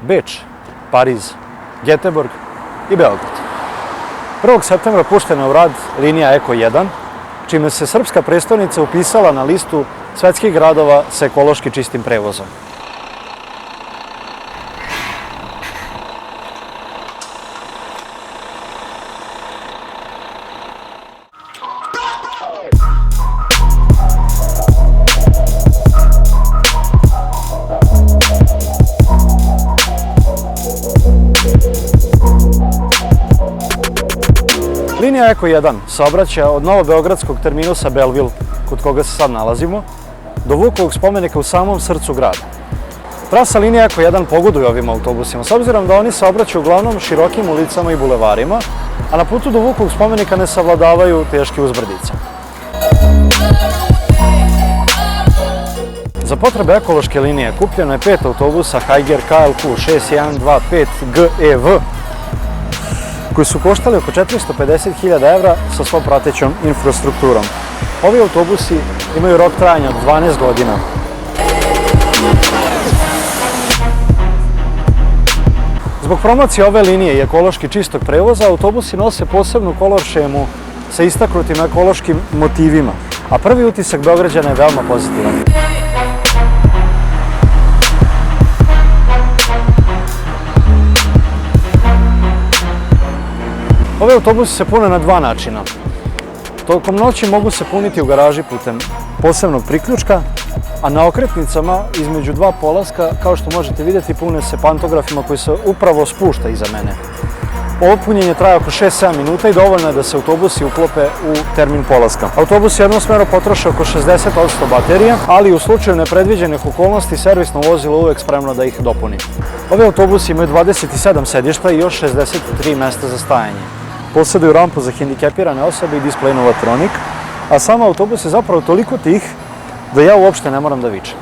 Beč, Pariz, Göteborg i Beograd. 1. septembra puštena je u rad linija Eko 1, čime se srpska prestonica upisala na listu svetskih gradova sa ekološki čistim prevozom. Linija Eko 1 saobraća od novobeogradskog terminusa Belleville, kod koga se sad nalazimo, do Vukovog spomenika u samom srcu grada. Trasa linije Eko 1 pogoduje ovim autobusima, s obzirom da oni saobraćaju uglavnom širokim ulicama i bulevarima, a na putu do Vukovog spomenika ne savladavaju teške uzbrdice. Za potrebe ekološke linije kupljeno je 5 autobusa Higer KLQ 6125 GEV, koji su koštali oko 450.000 evra sa svom pratećom infrastrukturom. Ovi autobusi imaju rok trajanja od 12 godina. Zbog promocije ove linije i ekološki čistog prevoza, autobusi nose posebnu kolor šemu sa istaknutim ekološkim motivima, a prvi utisak Beograđana je veoma pozitivan. Ove autobusi se pune na 2 načina. Tokom noći mogu se puniti u garaži putem posebnog priključka, a na okretnicama između 2 polaska, kao što možete vidjeti, pune se pantografima koji se upravo spušta iza mene. Ovo punjenje traje oko 6-7 minuta i dovoljno je da se autobusi uklope u termin polaska. Autobusi jednosmerno potroše oko 60% baterije, ali u slučaju nepredviđenih okolnosti servisno vozilo uvek spremno da ih dopuni. Ovi autobusi imaju 27 sedišta i još 63 mesta za stajanje. Posjeduju rampu za hendikepirane osobe i display Novatronic, a sam autobus je zapravo toliko tih da ja uopšte ne moram da vičem.